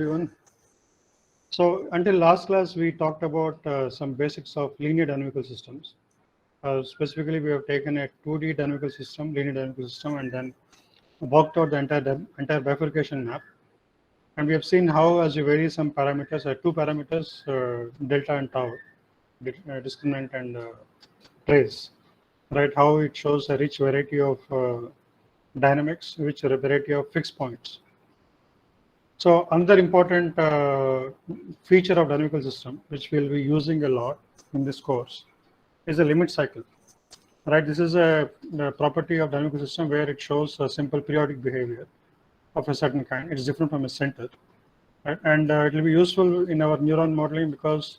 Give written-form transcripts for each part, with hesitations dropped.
everyone. So until last class, we talked about some basics of linear dynamical systems. Specifically, we have taken a 2D dynamical system, linear dynamical system, and then worked out the entire bifurcation map. And we have seen how, as you vary some parameters, two parameters, delta and tau, discriminant and trace, right? How it shows a rich variety of dynamics, rich variety of fixed points. So another important feature of dynamical system, which we'll be using a lot in this course, is a limit cycle. Right, this is a property of dynamical system where it shows a simple periodic behavior of a certain kind. It is different from a center, right? And it will be useful in our neuron modeling because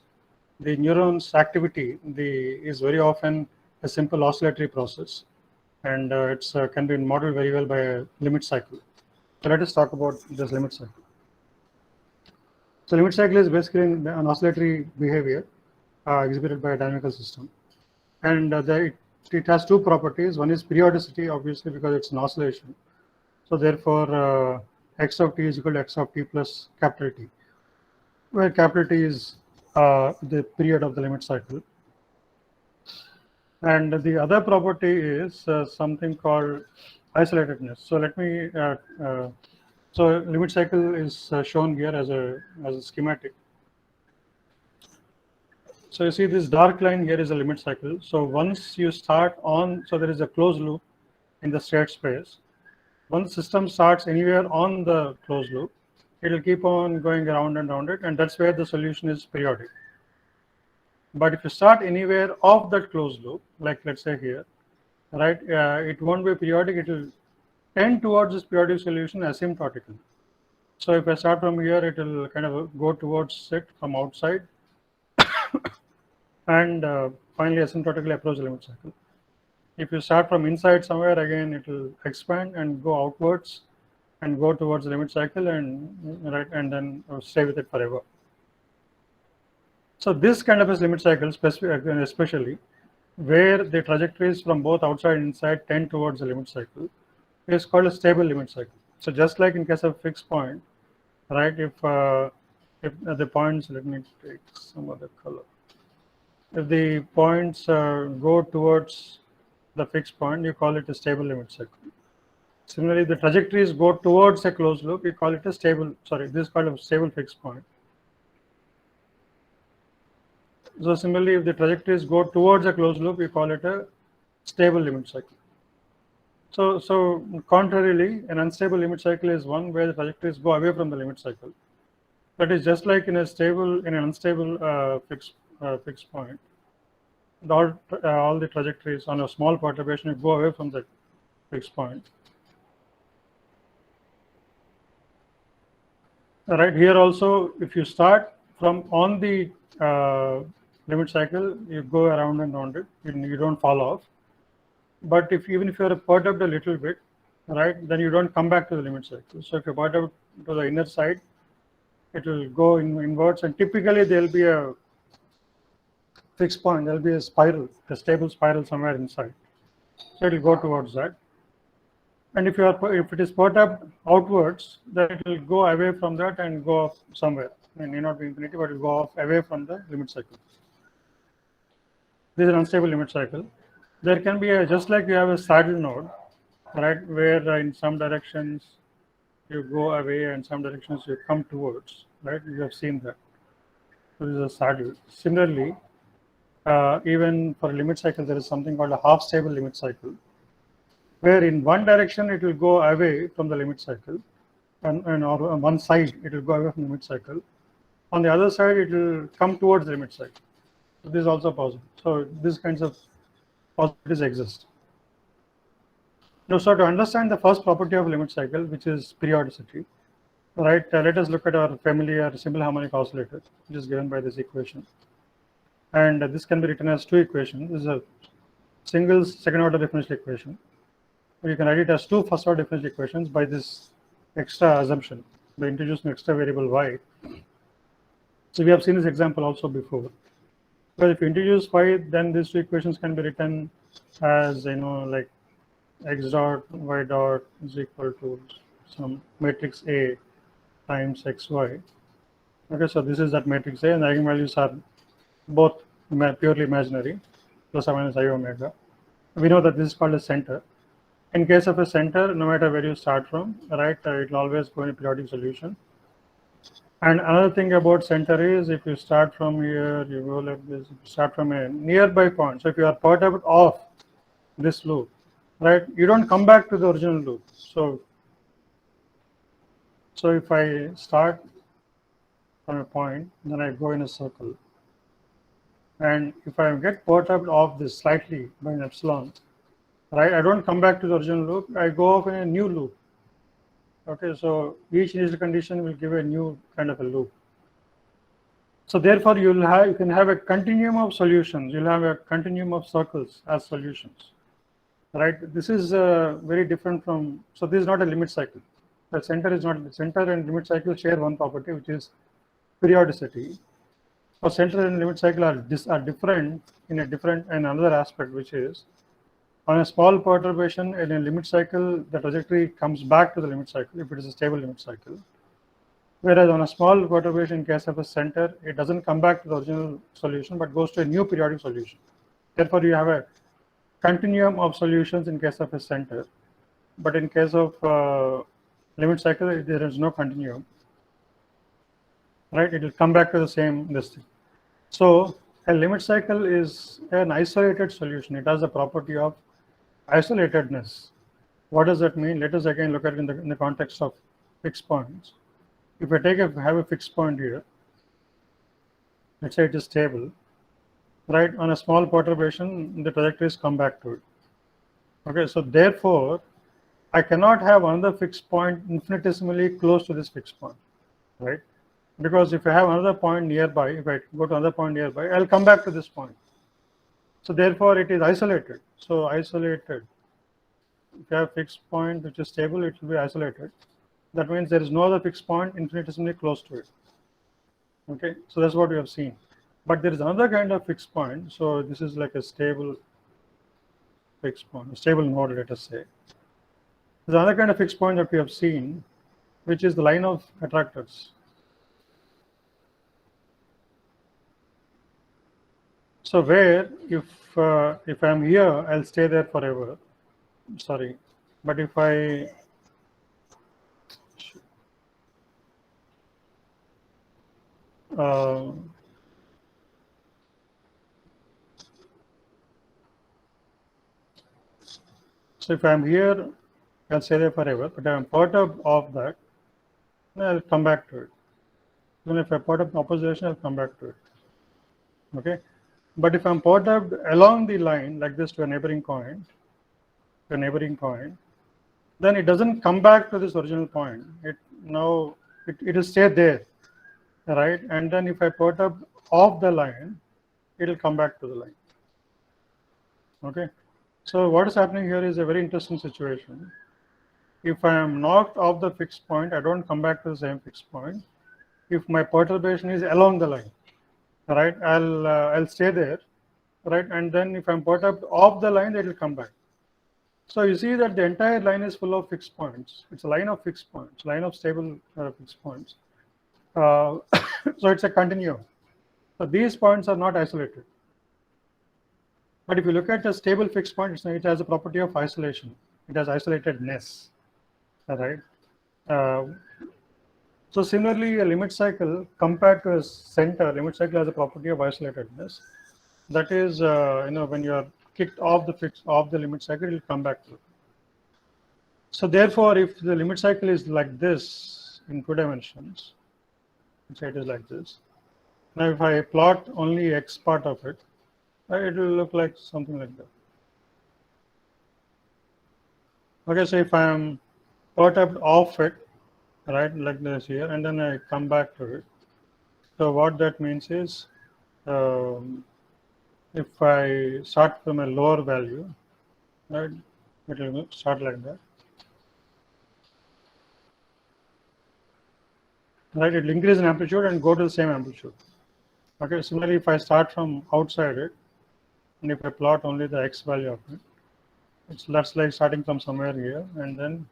the neuron's activity is very often a simple oscillatory process, and it's can be modeled very well by a limit cycle. So let us talk about this limit cycle. So limit cycle is basically an oscillatory behavior exhibited by a dynamical system, and it has two properties. One is periodicity, obviously, because it's an oscillation. So therefore, x of t is equal to x of t plus capital T, where capital T is the period of the limit cycle. And the other property is something called isolatedness. So let me. So limit cycle is shown here as a schematic. So you see this dark line here is a limit cycle. So once you start on, so there is a closed loop in the state space. Once system starts anywhere on the closed loop, it will keep on going around and around it, and that's where the solution is periodic. But if you start anywhere off that closed loop, like let's say here, right, it won't be periodic. It will tend towards this periodic solution asymptotically. So if I start from here, it will kind of go towards it from outside, and finally asymptotically approach the limit cycle. If you start from inside somewhere, again it will expand and go outwards and go towards the limit cycle, and right, and then stay with it forever. So this kind of a limit cycle, especially where the trajectories from both outside and inside tend towards the limit cycle, is called a stable limit cycle. So just like in case of fixed point, right? If the points, let me take some other color. If the points go towards the fixed point, you call it a stable limit cycle. Similarly, the trajectories go towards a closed loop, you call it a stable. Sorry, this is called a stable fixed point. So similarly, if the trajectories go towards a closed loop, you call it a stable limit cycle. So contrarily, an unstable limit cycle is one where the trajectories go away from the limit cycle. That is just like in an unstable fixed point. All the trajectories on a small perturbation go away from the fixed point. Right here also, if you start from on the limit cycle, you go around and around it, you don't fall off. But even if you are perturbed a little bit, right, then you don't come back to the limit cycle. So if you perturb to the inner side, it will go inwards, and typically there will be a fixed point. There will be a spiral, a stable spiral somewhere inside. So it will go towards that. And if it is perturbed outwards, then it will go away from that and go off somewhere. It may not be infinity, but it will go off away from the limit cycle. This is an unstable limit cycle. There can be just like you have a saddle node, right, where in some directions you go away and some directions you come towards, right? You have seen that. So this is a saddle. Similarly, even for a limit cycle, there is something called a half stable limit cycle, where in one direction it will go away from the limit cycle, and or on one side it will go away from the limit cycle. On the other side, it will come towards the limit cycle. So this is also possible. So these kinds of possibilities exist. Now, so to understand the first property of limit cycle, which is periodicity, right? Let us look at our familiar simple harmonic oscillator, which is given by this equation. And this can be written as two equations. This is a single second order differential equation. You can write it as two first order differential equations by this extra assumption, by introducing extra variable y. So we have seen this example also before. But if you introduce y, then these two equations can be written as, like x dot y dot is equal to some matrix A times xy. Okay, so this is that matrix A, and the eigenvalues are both purely imaginary, plus or minus I omega. We know that this is called a center. In case of a center, no matter where you start from, right, it will always go in a periodic solution. And another thing about center is if you start from here, you go like this, you start from a nearby point. So if you are perturbed off this loop, right, you don't come back to the original loop. So if I start from a point, then I go in a circle. And if I get perturbed off this slightly by an epsilon, right, I don't come back to the original loop, I go off in a new loop. Okay, so each initial condition will give a new kind of a loop. So therefore, you can have a continuum of solutions. You'll have a continuum of circles as solutions, right? This is very different from. So this is not a limit cycle. The center is not the center and limit cycle share one property, which is periodicity. So center and limit cycle are different in another aspect, which is on a small perturbation in a limit cycle, the trajectory comes back to the limit cycle if it is a stable limit cycle. Whereas on a small perturbation in case of a center, it doesn't come back to the original solution but goes to a new periodic solution. Therefore, you have a continuum of solutions in case of a center, but in case of limit cycle, there is no continuum, right? It will come back to the same this thing. So a limit cycle is an isolated solution. It has the property of isolatedness. What does that mean? Let us again look at it in the context of fixed points. If I have a fixed point here, let's say it is stable, right? On a small perturbation, the trajectories come back to it. Okay, so therefore, I cannot have another fixed point infinitesimally close to this fixed point, right? Because if I have another point nearby, if I go to another point nearby, I'll come back to this point. So therefore, it is isolated. So isolated. If you have fixed point which is stable, it will be isolated. That means there is no other fixed point infinitesimally close to it. Okay, so that's what we have seen. But there is another kind of fixed point. So this is like a stable fixed point, a stable node, let us say. There's another kind of fixed point that we have seen, which is the line of attractors. So where if I'm here, I'll stay there forever. Sorry, but if I so if I'm here, I'll stay there forever. But if I'm perturbed off that, then I'll come back to it. Then if I perturb opposite direction, I'll come back to it. Okay, but if I'm perturbed along the line like this to a neighboring point, then it doesn't come back to this original point. It will stay there, right? And then if I perturb off the line, it will come back to the line. Okay, so what is happening here is a very interesting situation. If I am knocked off the fixed point, I don't come back to the same fixed point. If my perturbation is along the line, right, I'll stay there, right? And then if I'm perturbed off the line, it will come back. So you see that the entire line is full of fixed points. It's a line of fixed points, line of stable fixed points. So it's a continuum. So these points are not isolated. But if you look at a stable fixed point, it has a property of isolation. It has isolatedness, right? So similarly, a limit cycle compared to a center, limit cycle has a property of isolatedness. That is, when you are kicked off the limit cycle, it will come back to it. So therefore, if the limit cycle is like this in 2 dimensions, say it is like this. Now, if I plot only x part of it, it will look like something like that. Okay, so if I am perturbed off it, right, like this here, and then I come back to it. So what that means is, if I start from a lower value, right, it will start like that. Right, it will increase in amplitude and go to the same amplitude. Okay, similarly, if I start from outside it, and if I plot only the x value of it, that's like starting from somewhere here, and then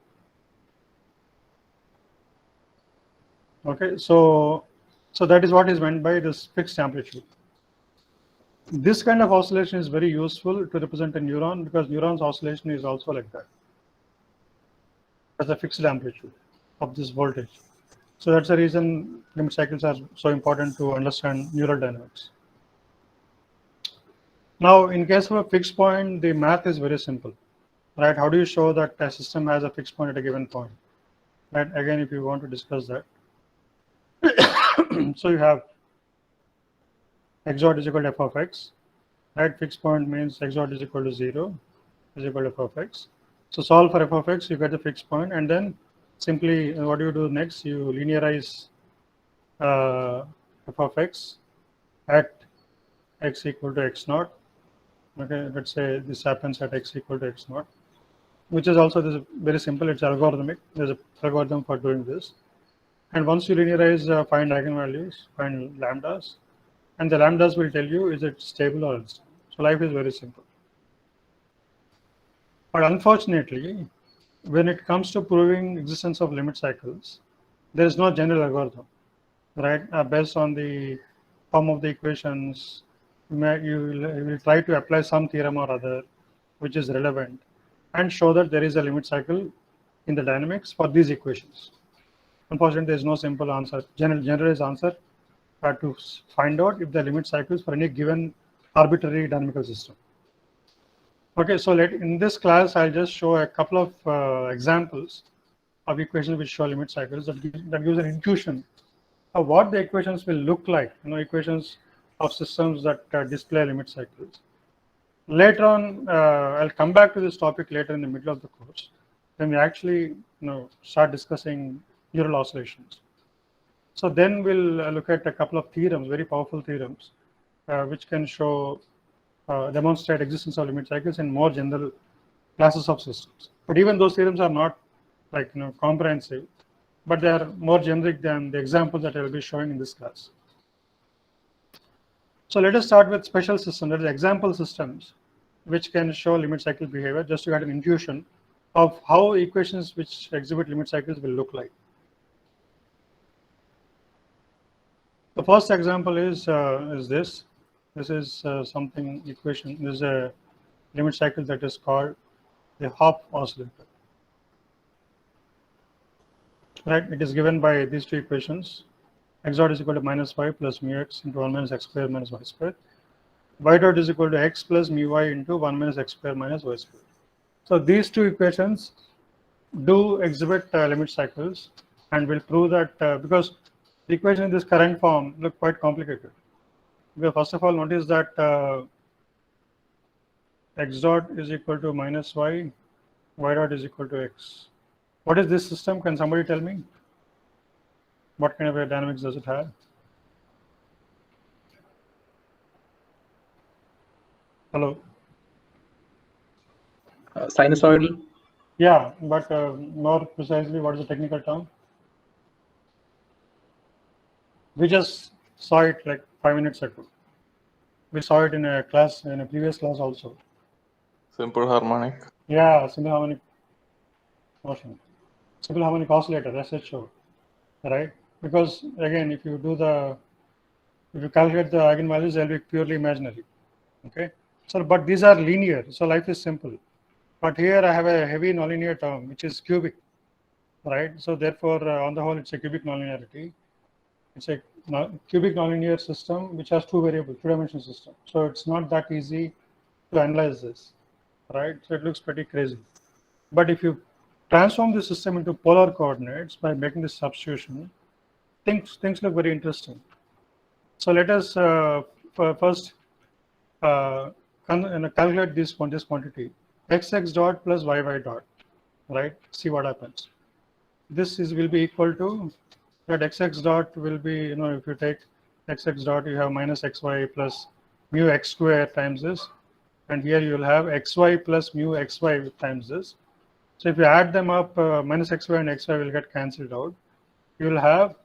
Okay, so that is what is meant by this fixed amplitude. This kind of oscillation is very useful to represent a neuron because neuron's oscillation is also like that. As a fixed amplitude of this voltage. So that's the reason limit cycles are so important to understand neural dynamics. Now, in case of a fixed point, the math is very simple, right? How do you show that a system has a fixed point at a given point? Right? Again, if you want to discuss that. So you have x dot is equal to f of x, right? Fixed point means x dot is equal to 0 is equal to f of x. So solve for f of x, you get the fixed point, and then simply what do you do next? You linearize f of x at x equal to x naught. Okay, let's say this happens at x equal to x naught, which is also this is very simple. It's algorithmic. There's an algorithm for doing this. And once you linearize, find eigenvalues, find lambdas, and the lambdas will tell you is it stable or unstable. So life is very simple. But unfortunately, when it comes to proving existence of limit cycles, there is no general algorithm, right? Based on the form of the equations, you will try to apply some theorem or other which is relevant and show that there is a limit cycle in the dynamics for these equations. Unfortunately, there is no simple answer, generalized answer to find out if the limit cycles for any given arbitrary dynamical system. Okay, so in this class, I'll just show a couple of examples of equations which show limit cycles that gives an intuition of what the equations will look like. Equations of systems that display limit cycles. Later on, I'll come back to this topic later in the middle of the course. Then we actually start discussing neural oscillations. So then we'll look at a couple of theorems, very powerful theorems, which can show demonstrate existence of limit cycles in more general classes of systems. But even those theorems are not like comprehensive, but they are more generic than the examples that I will be showing in this class. So let us start with special systems, that is example systems, which can show limit cycle behavior, just to get an intuition of how equations which exhibit limit cycles will look like. The first example is this. This is something equation. This is a limit cycle that is called the Hop oscillator. Right? It is given by these two equations. X dot is equal to minus y plus mu x into 1 minus x square minus y square. Y dot is equal to x plus mu y into 1 minus x square minus y square. So these two equations do exhibit limit cycles, and will prove that because the equation in this current form look quite complicated. Because first of all, notice that x dot is equal to minus y, y dot is equal to x. What is this system? Can somebody tell me? What kind of a dynamics does it have? Hello? Sinusoidal. Yeah, but more precisely, what is the technical term? We just saw it like 5 minutes ago. We saw it in a class, in a previous class also. Simple harmonic. Yeah, simple harmonic motion. Simple harmonic oscillator, SHO, right? Because again, if you calculate the eigenvalues, they'll be purely imaginary. Okay. So, but these are linear, so life is simple. But here I have a heavy nonlinear term, which is cubic, right? So therefore, on the whole, it's a cubic nonlinearity. It's a cubic nonlinear system which has two variables, two-dimensional system. So it's not that easy to analyze this, right? So it looks pretty crazy. But if you transform the system into polar coordinates by making this substitution, things look very interesting. So let us first calculate this quantity xx dot plus yy dot, right? See what happens. This will be equal to that xx dot will be, if you take xx dot, you have minus xy plus mu x square times this, and here you will have xy plus mu xy times this. So if you add them up, minus xy and xy will get cancelled out. You will have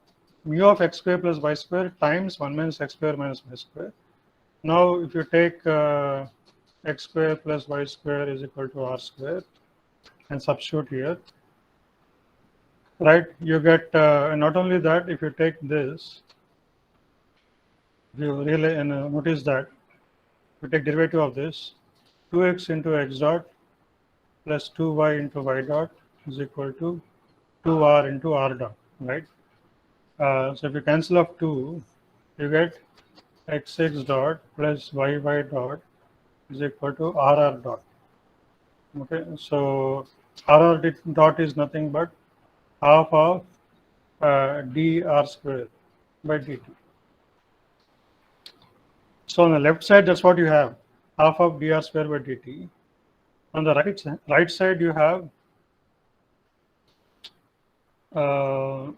mu of x square plus y square times 1 minus x square minus y square. Now, if you take x square plus y square is equal to r square and substitute here, right? You get not only that, if you take this, you really notice that you take derivative of this, 2x into x dot plus 2y into y dot is equal to 2r into r dot, right? So if you cancel off 2, you get xx dot plus yy dot is equal to rr dot. Okay, so rr dot is nothing but half of dr square by dt. So on the left side, that's what you have, half of dr square by dt. On the right side, you have, or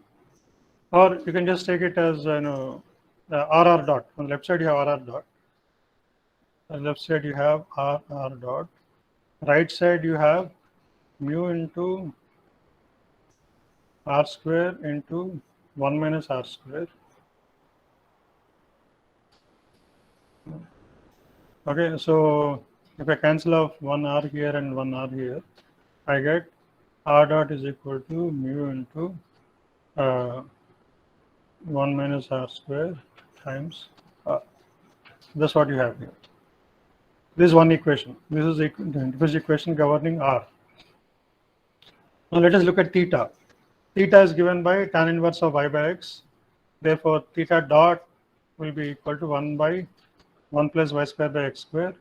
you can just take it as rr dot. On the left side, you have rr dot. On the left side, you have rr dot. Right side, you have mu into r square into 1 minus r square. Okay, so if I cancel off 1 r here and 1 r here, I get r dot is equal to mu into 1 minus r square times r. That's what you have here. This is one equation. This is the differential equation governing r. Now let us look at theta. Theta is given by tan inverse of y by x. Therefore, theta dot will be equal to 1 by 1 plus y square by x square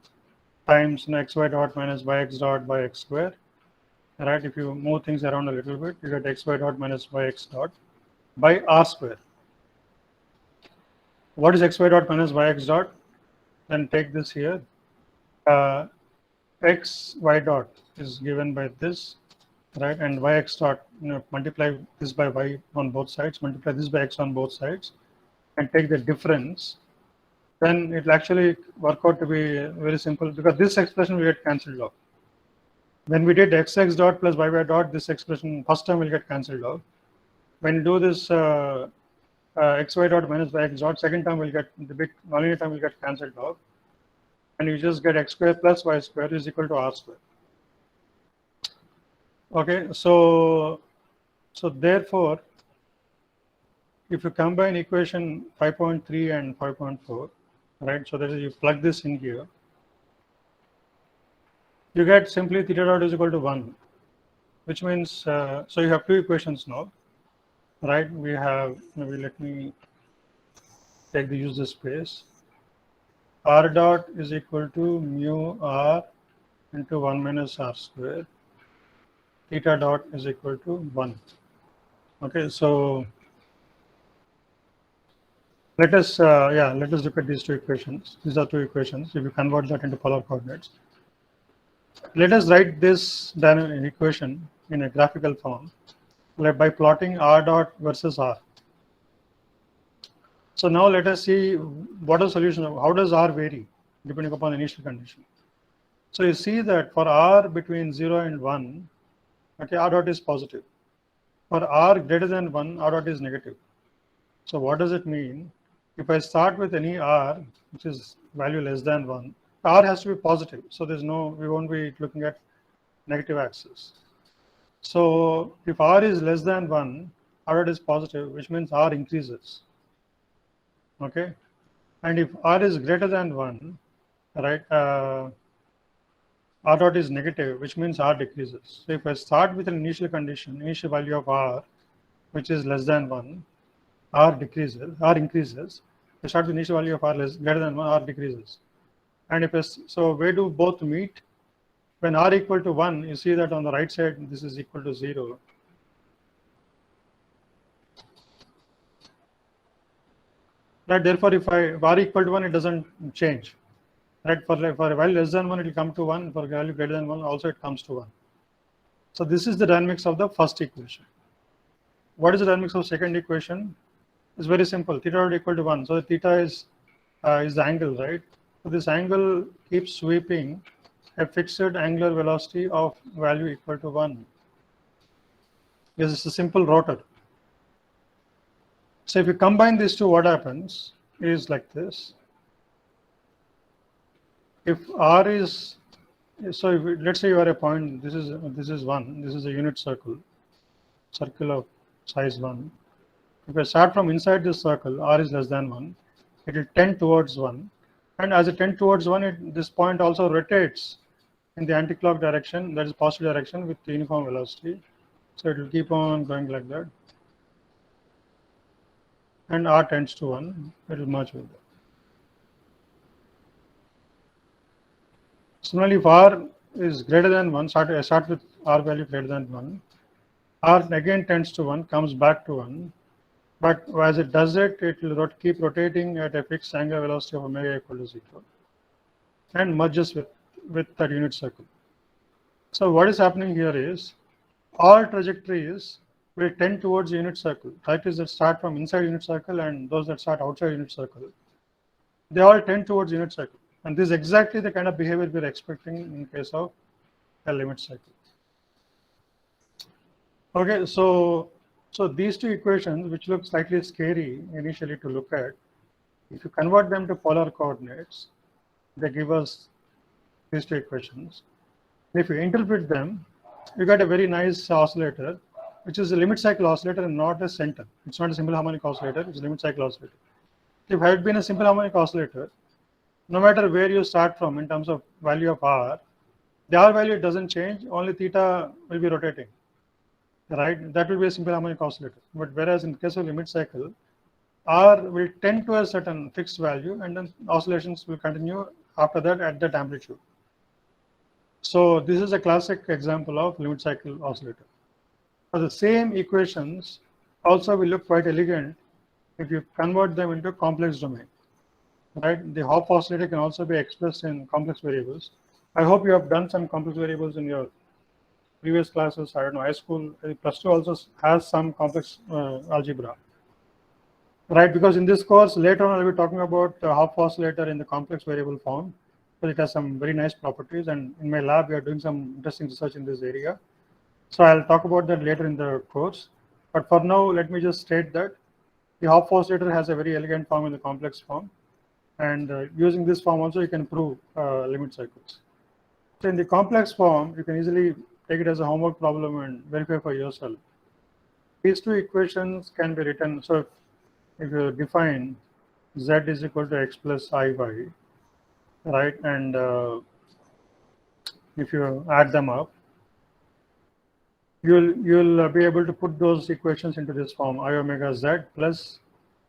times xy dot minus yx dot by x square. Right? If you move things around a little bit, you get xy dot minus yx dot by r square. What is xy dot minus yx dot? Then take this here. X y dot is given by this, right? And yx dot, multiply this by y on both sides, multiply this by x on both sides, and take the difference. Then it will actually work out to be very simple, because this expression will get cancelled off. When we did xx dot plus yy dot, this expression first term will get cancelled off. When you do this xy dot minus yx dot, second term will get, the big nonlinear term will get cancelled off, and you just get x square plus y square is equal to r square. Okay, so therefore, if you combine equation 5.3 and 5.4, right? So that is, you plug this in here, you get simply theta dot is equal to 1, which means, so you have two equations now, right? We have, maybe let me take the user space. R dot is equal to mu r into 1 minus r square. Theta dot is equal to 1. Okay, so let us look at these two equations. These are two equations. If you convert that into polar coordinates, let us write this equation in a graphical form, like by plotting r dot versus r. So now let us see what is the solution. How does r vary depending upon the initial condition? So you see that for r between 0 and 1, okay, r dot is positive. For r greater than 1, r dot is negative. So what does it mean? If I start with any r, which is value less than 1, r has to be positive. So there's no, we won't be looking at negative axis. So if r is less than 1, r dot is positive, which means r increases. Okay, and if r is greater than 1, right, r dot is negative, which means r decreases. So if I start with an initial condition, initial value of r, which is less than 1, r increases. If I start with initial value of r greater than 1, r decreases. And if so, where do both meet? When r equal to 1, you see that on the right side, this is equal to 0. Right, therefore, if r equal to 1, it doesn't change. Right, for a value less than 1, it will come to 1. For a value greater than 1, also it comes to 1. So this is the dynamics of the first equation. What is the dynamics of second equation? It's very simple. Theta dot equal to 1. So theta is the angle, right? So this angle keeps sweeping a fixed angular velocity of value equal to 1. This is a simple rotor. So if you combine these two, what happens is like this. If r is, so if let's say you are a point, this is 1, this is a unit circle of size 1. If I start from inside this circle, r is less than 1, it will tend towards 1. And as it tends towards 1, this point also rotates in the anti-clock direction, that is positive direction with the uniform velocity. So it will keep on going like that. And r tends to 1, it will merge with that. Similarly, if r is greater than 1, start with r value greater than 1, r again tends to 1, comes back to 1. But as it does it, it will keep rotating at a fixed angular velocity of omega equal to 0 and merges with that unit circle. So what is happening here is all trajectories will tend towards the unit circle. Trajectories that start from inside unit circle and those that start outside unit circle, they all tend towards unit circle. And this is exactly the kind of behavior we're expecting in case of a limit cycle. Okay, so these two equations, which look slightly scary initially to look at, if you convert them to polar coordinates, they give us these two equations. If you interpret them, you get a very nice oscillator, which is a limit cycle oscillator and not a center. It's not a simple harmonic oscillator, it's a limit cycle oscillator. If it had been a simple harmonic oscillator, no matter where you start from in terms of value of r, the r value doesn't change, only theta will be rotating. Right, that will be a simple harmonic oscillator. But whereas in case of limit cycle, r will tend to a certain fixed value, and then oscillations will continue after that at that amplitude. So this is a classic example of limit cycle oscillator. So the same equations also will look quite elegant if you convert them into complex domain. Right, the Hopf oscillator can also be expressed in complex variables. I hope you have done some complex variables in your previous classes. I don't know, high school, plus 2 also has some complex algebra, right? Because in this course later on I'll be talking about the Hopf oscillator in the complex variable form, but it has some very nice properties, and in my lab we are doing some interesting research in this area. So I'll talk about that later in the course. But for now, let me just state that the Hopf oscillator has a very elegant form in the complex form, and using this form also you can prove limit cycles. So in the complex form, you can easily take it as a homework problem and verify for yourself. These two equations can be written. So if you define z is equal to x plus iy, right, and if you add them up, you'll be able to put those equations into this form: I omega z plus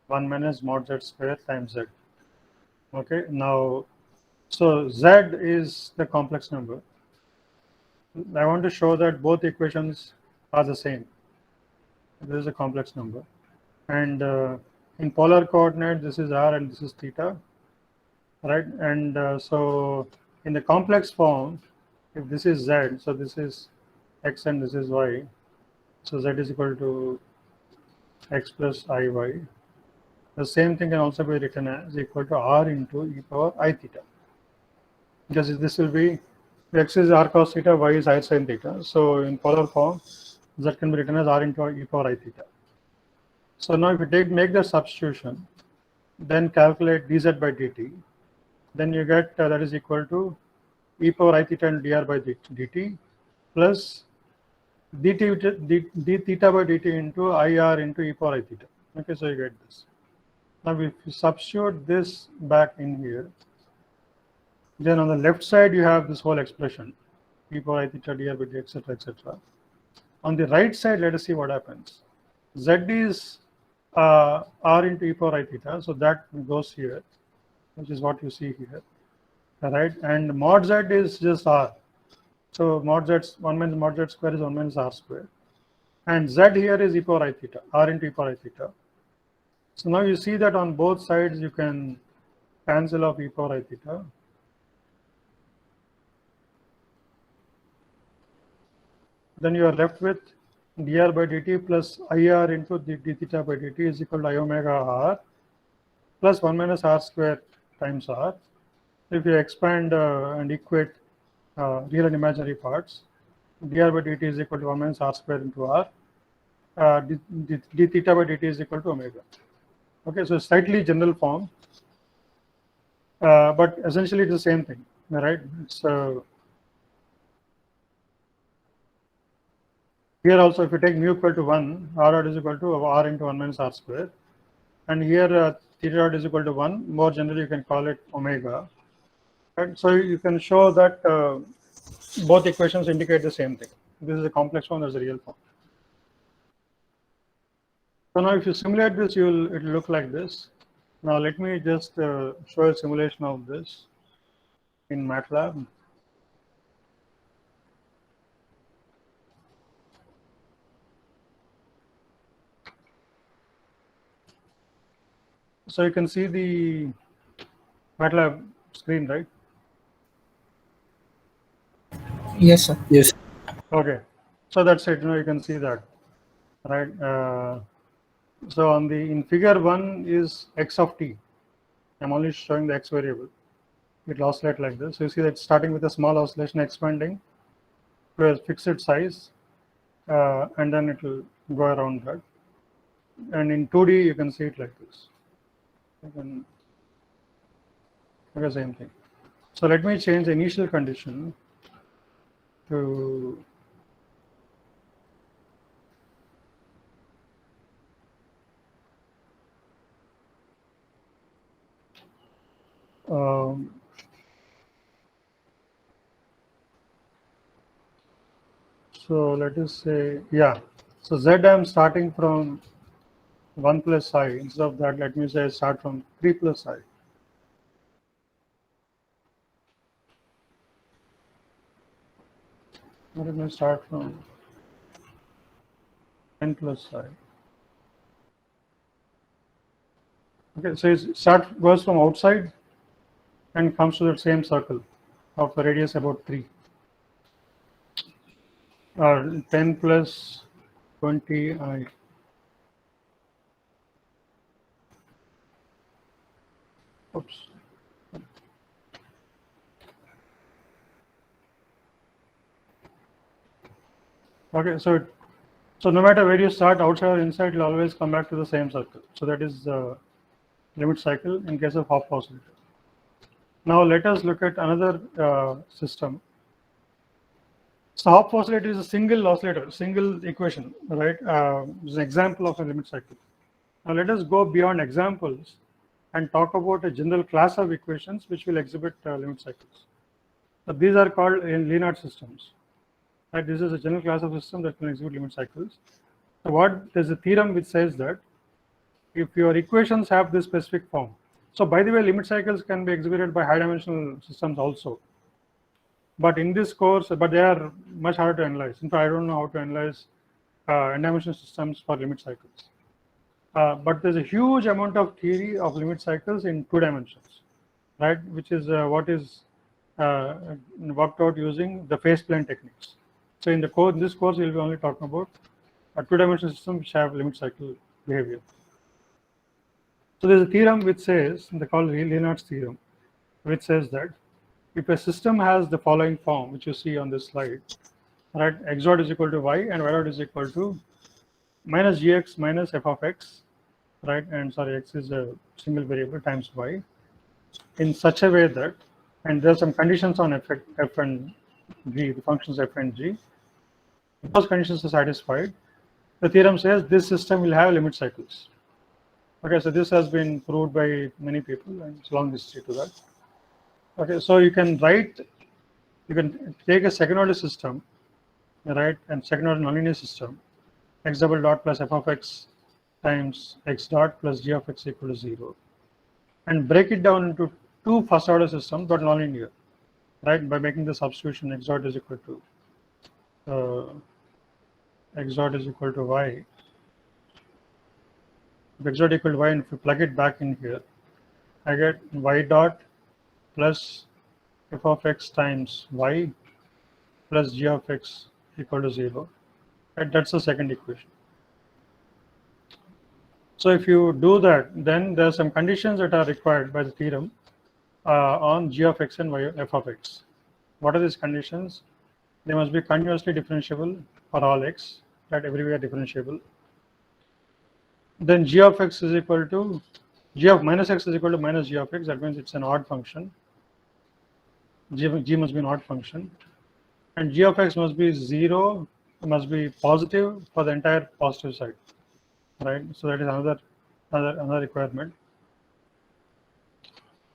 1 minus mod z square times z. Okay, now so z is the complex number. I want to show that both equations are the same. This is a complex number, and in polar coordinate this is r and this is theta, right? And so in the complex form, if this is z, so this is x and this is y, so z is equal to x plus iy. The same thing can also be written as equal to r into e power I theta, because this will be x is r cos theta, y is I sin theta. So in polar form, that can be written as r into e power I theta. So now if you make the substitution, then calculate dz by dt, then you get that is equal to e power I theta and dr by dt plus d theta by dt into ir into e power I theta. Okay, so you get this. Now if you substitute this back in here, then on the left side you have this whole expression, e power I theta dr by dt, etc., etc. On the right side, let us see what happens. Z is r into e power I theta, so that goes here, which is what you see here, right? And mod z is just r, so mod z 1 minus mod z square is 1 minus r square, and z here is e power I theta, r into e power I theta. So now you see that on both sides you can cancel off e power I theta. Then you are left with dr by dt plus ir into d theta by dt is equal to I omega r plus 1 minus r square times r. If you expand and equate real and imaginary parts, dr by dt is equal to 1 minus r square into r, d theta by dt is equal to omega. Okay, so slightly general form, but essentially it's the same thing, right? It's Here also, if you take mu equal to 1, r dot is equal to r into 1 minus r square. And here theta dot is equal to 1. More generally, you can call it omega. Right? So you can show that both equations indicate the same thing. This is a complex form, there's a real form. So now if you simulate this, it will look like this. Now let me just show a simulation of this in MATLAB. So you can see the MATLAB screen, right? Yes, sir. Yes. Okay. So that's it. You can see that, right? So on the in figure 1 is x of t. I'm only showing the x variable. It will oscillate like this. So you see that starting with a small oscillation, expanding to a fixed size, and then it will go around that. And in 2D, you can see it like this. You can do the same thing. So let me change the initial condition to so let us say, yeah. So Z I'm starting from 1 plus I. Instead of that, let me say start from 3 plus I. Let me start from n plus I. Okay, so it goes from outside and comes to the same circle of a radius about 3. 10 plus 20I. Oops. Okay, so no matter where you start, outside or inside, you'll always come back to the same circle. So that is the limit cycle in case of half oscillator. Now let us look at another system. So half oscillator is a single oscillator, single equation, right? It's an example of a limit cycle. Now let us go beyond examples and talk about a general class of equations which will exhibit limit cycles. So these are called linear systems. Right? This is a general class of system that can exhibit limit cycles. So there's a theorem which says that if your equations have this specific form. So by the way, limit cycles can be exhibited by high dimensional systems also. But in this course, but they are much harder to analyze. In fact, I don't know how to analyze n-dimensional systems for limit cycles. But there's a huge amount of theory of limit cycles in 2 dimensions, right? Which is what is worked out using the phase plane techniques. So in this course, we'll be only talking about a 2-dimensional system which have limit cycle behavior. So there's a theorem which says, they call Leonard's theorem, which says that if a system has the following form, which you see on this slide, right, x dot is equal to y and y dot is equal to minus gx minus f of x, right, and sorry, x is a single variable times y, in such a way that, and there are some conditions on f and g, the functions f and g. If those conditions are satisfied, the theorem says this system will have limit cycles. Okay, so this has been proved by many people, and it's a long history to that. Okay, so you can take a second order system, right, and second order nonlinear system, x double dot plus f of x times x dot plus g of x equal to 0, and break it down into 2 first order systems but nonlinear, right, by making the substitution x dot is equal to x dot is equal to y. If x dot equal to y, and if you plug it back in here, I get y dot plus f of x times y plus g of x equal to 0. Right? That's the second equation. So if you do that, then there are some conditions that are required by the theorem on g of x and y f of x. What are these conditions? They must be continuously differentiable for all x, right, everywhere differentiable. Then g of x is equal to g of minus x is equal to minus g of x. That means it's an odd function. G must be an odd function, and g of x must be 0 must be positive for the entire positive side, right? So that is another requirement.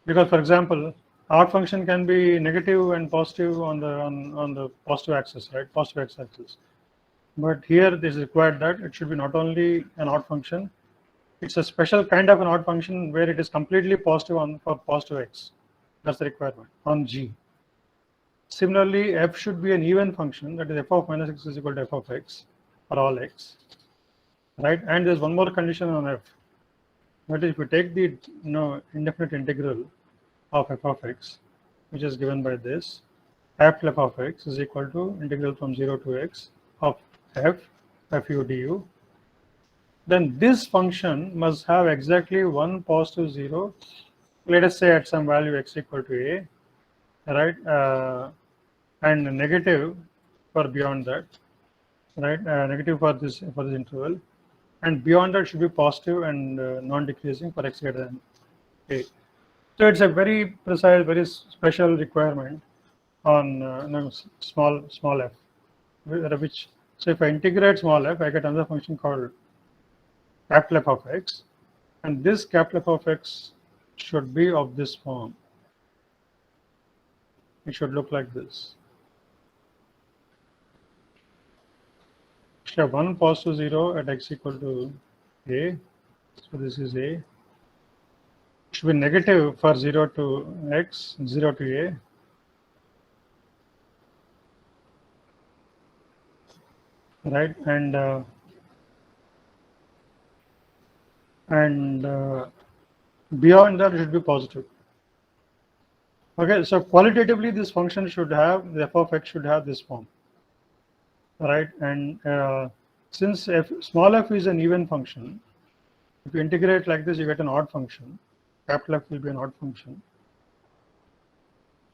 Because, for example, arc function can be negative and positive on the positive axis, right? Positive x-axis. But here it is required that it should be not only an odd function, it's a special kind of an odd function where it is completely positive for positive x. That's the requirement on G. Similarly, f should be an even function, that is f of minus x is equal to f of x for all x, right? And there's one more condition on f. That is, if we take the indefinite integral of f of x, which is given by this, f of x is equal to integral from 0 to x of fu du, then this function must have exactly one positive 0, let us say at some value x equal to a, right, and negative for beyond that, right, negative for this interval, and beyond that should be positive and non-decreasing for x greater than a. So it's a very precise, very special requirement on small f, which, so if I integrate small f, I get another function called capital F of x, and this capital F of x should be of this form. It should look like this. It should have one positive 0 at x equal to a, so this is a. It should be negative for 0 to x, 0 to a. Right, and beyond that it should be positive. Okay, so qualitatively this function should have, the f of x should have this form, right? And since small f is an even function, if you integrate like this, you get an odd function. Capital F will be an odd function.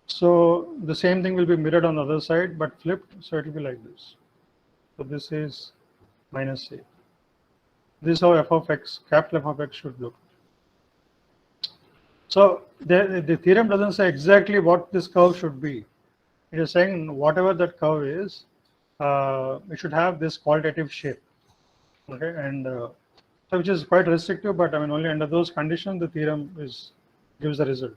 So the same thing will be mirrored on the other side, but flipped. So it will be like this. So this is minus a. This is how f of x, capital F of x should look. So the theorem doesn't say exactly what this curve should be. It is saying whatever that curve is, it should have this qualitative shape. Okay, and so which is quite restrictive, but I mean only under those conditions the theorem gives the result.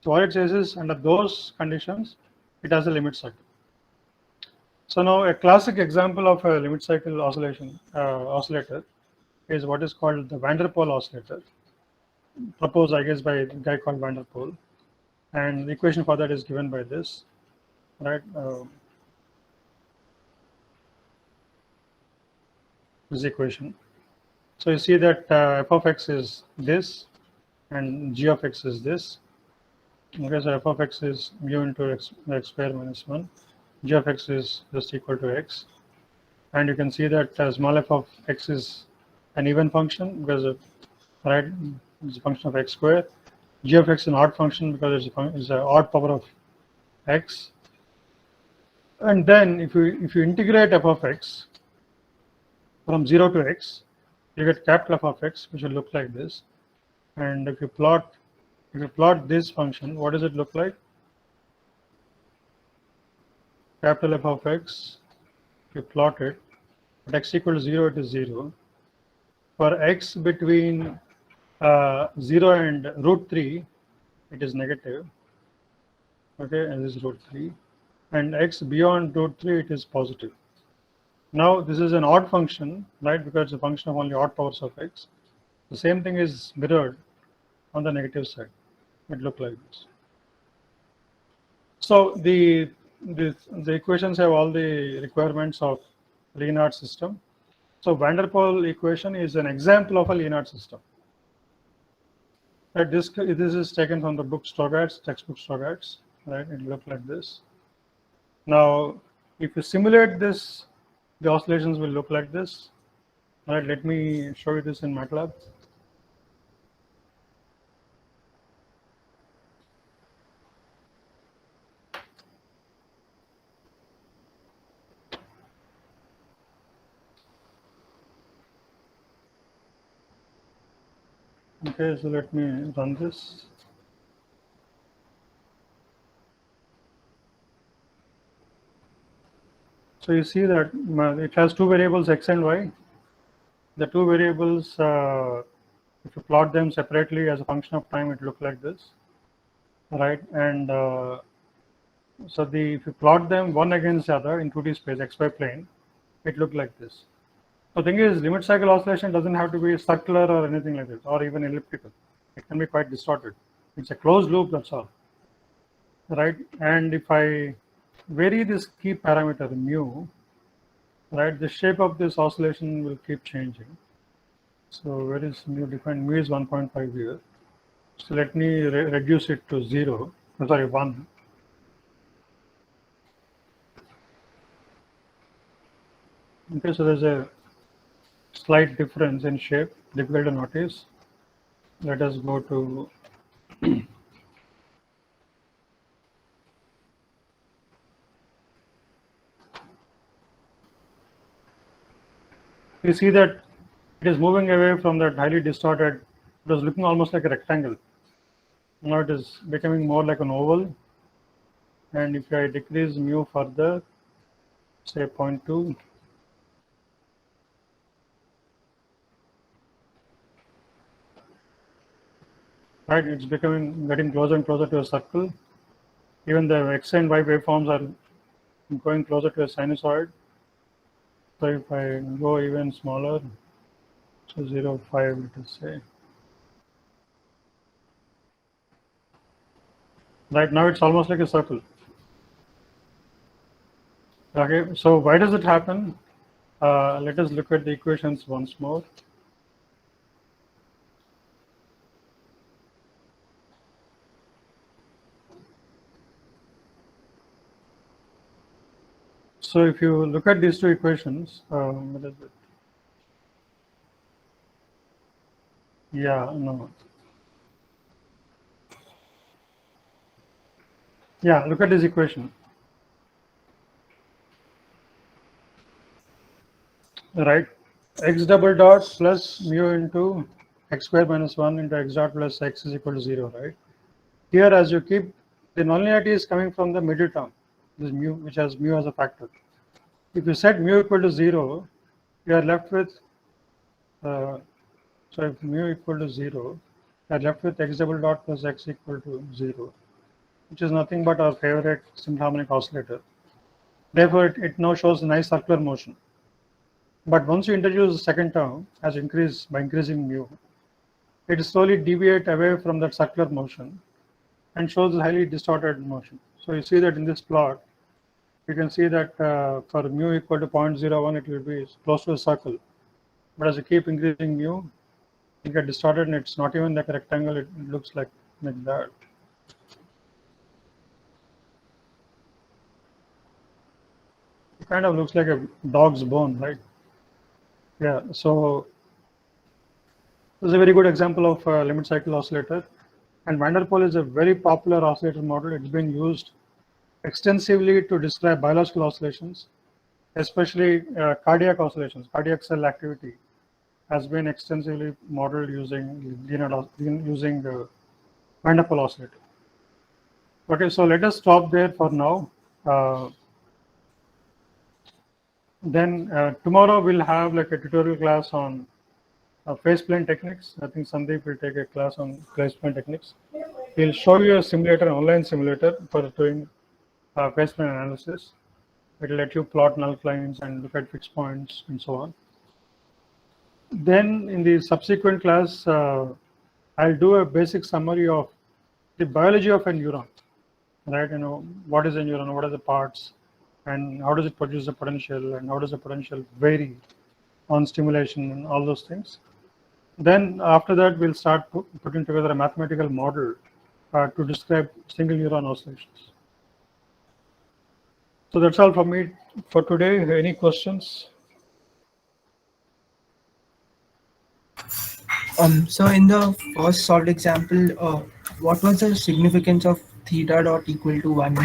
So what it says is under those conditions, it has a limit cycle. So now a classic example of a limit cycle oscillator is what is called the van der Pol oscillator, proposed I guess by a guy called van der Pol, and the equation for that is given by this, right? This equation. So you see that f of x is this, and g of x is this. Okay, so f of x is mu into x square minus 1. G of x is just equal to x, and you can see that small f of x is an even function because of, right, it's a function of x square. G of x is an odd function because it's an odd power of x. And then if you integrate f of x from 0 to x, you get capital F of x, which will look like this. And if you plot this function, what does it look like? Capital F of x, if you plot it, at x equal to 0, it is 0. For x between 0 and root 3, it is negative. Okay, and this is root 3. And x beyond root 3, it is positive. Now this is an odd function, right, because it's a function of only odd powers of x. The same thing is mirrored on the negative side. It looks like this. So the equations have all the requirements of Leonard system. So van der Pol equation is an example of a Leonard system. Right, this is taken from the book Strogatz, textbook Strogatz. Right, it looks like this. Now, if you simulate this, the oscillations will look like this. All right, let me show you this in MATLAB. Okay, so let me run this. So you see that it has two variables x and y. The two variables, if you plot them separately as a function of time, it looks like this, right? And so if you plot them one against the other in 2D space, xy plane, it looked like this. The thing is, limit cycle oscillation doesn't have to be circular or anything like this, or even elliptical. It can be quite distorted. It's a closed loop, that's all, right? And if I vary this key parameter mu, right, the shape of this oscillation will keep changing. So where is mu defined? Mu is 1.5 here. So let me reduce it to 0, sorry, 1. Okay, so there's a slight difference in shape, difficult to notice. Let us go to you see that it is moving away from that highly distorted. It was looking almost like a rectangle. Now it is becoming more like an oval. And if I decrease mu further, say 0.2, right, it's getting closer and closer to a circle. Even the x and y waveforms are going closer to a sinusoid. So if I go even smaller, so 0.5, let us say. Right now it's almost like a circle. Okay, so why does it happen? Let us look at the equations once more. So if you look at these two equations, what is it? Yeah, no. Yeah, look at this equation. Right, x double dot plus mu into x square minus 1 into x dot plus x is equal to 0, right? Here, as you keep, the nonlinearity is coming from the middle term, this mu, which has mu as a factor. If you set mu equal to 0, you are left with, so if mu equal to 0, you are left with x double dot plus x equal to 0, which is nothing but our favorite simple harmonic oscillator. Therefore, it now shows a nice circular motion. But once you introduce the second term, as by increasing mu, it slowly deviates away from that circular motion and shows a highly distorted motion. So you see that in this plot, you can see that for mu equal to 0.01, it will be close to a circle. But as you keep increasing mu, it gets distorted and it's not even like a rectangle, it looks like that. It kind of looks like a dog's bone, right? Yeah, so this is a very good example of a limit cycle oscillator. And van der Pol is a very popular oscillator model. It's been used extensively to describe biological oscillations, especially cardiac oscillations. Cardiac cell activity has been extensively modeled using the van der Pol oscillator. Okay, so let us stop there for now. Then tomorrow we'll have like a tutorial class on phase plane techniques. I think Sandeep will take a class on phase plane techniques. He'll show you a simulator, an online simulator for doing phase plane analysis. It will let you plot null lines and look at fixed points and so on. Then in the subsequent class, I'll do a basic summary of the biology of a neuron, right? What is a neuron, what are the parts, and how does it produce a potential, and how does the potential vary on stimulation and all those things. Then after that, we'll start putting together a mathematical model to describe single neuron oscillations. So that's all from me for today. Any questions? So in the first solved example, what was the significance of theta dot equal to 1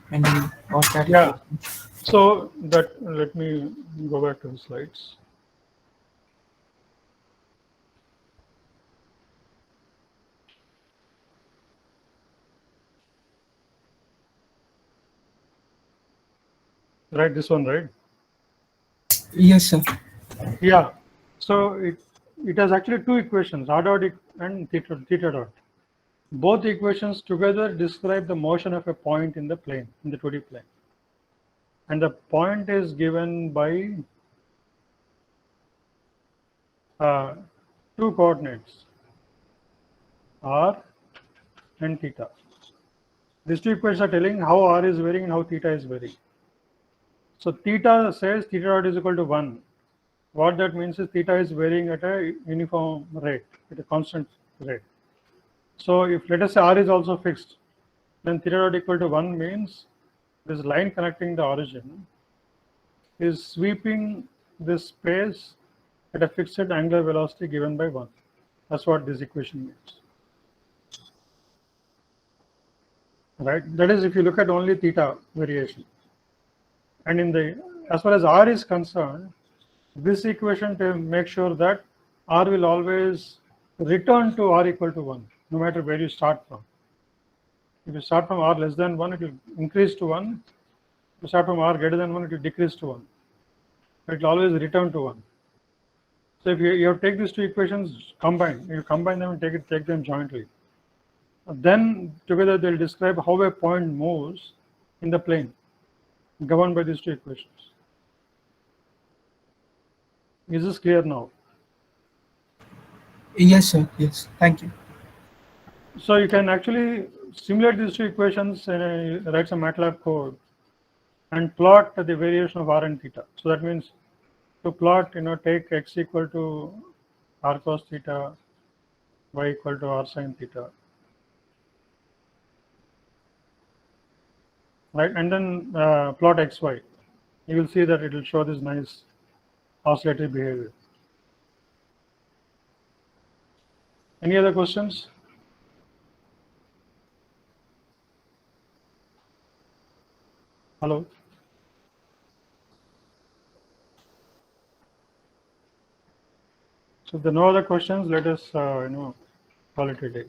when we got that Yeah. equation? So that let me go back to the slides. Right, this one, right? Yes, sir. Yeah. So it has actually two equations, r dot and theta dot. Both equations together describe the motion of a point in the plane, in the 2D plane. And the point is given by two coordinates, r and theta. These two equations are telling how r is varying and how theta is varying. So theta says theta dot is equal to 1. What that means is theta is varying at a uniform rate, at a constant rate. So if let us say r is also fixed, then theta dot equal to 1 means this line connecting the origin is sweeping this space at a fixed angular velocity given by 1. That's what this equation means. Right? That is if you look at only theta variation. And in the as far as r is concerned, this equation to make sure that r will always return to r equal to 1, no matter where you start from. If you start from r less than 1, it will increase to 1. If you start from r greater than 1, it will decrease to 1. It will always return to 1. So if you have to take these two equations combined, you combine them and take them jointly. Then together they'll describe how a point moves in the plane, governed by these two equations. Is this clear now? Yes, sir. Yes. Thank you. So you can actually simulate these two equations and write some MATLAB code and plot the variation of r and theta. So that means to plot, take x equal to r cos theta, y equal to r sin theta, right? And then plot xy. You will see that it will show this nice oscillatory behavior. Any other questions? Hello? So if there are no other questions, let us call it a day.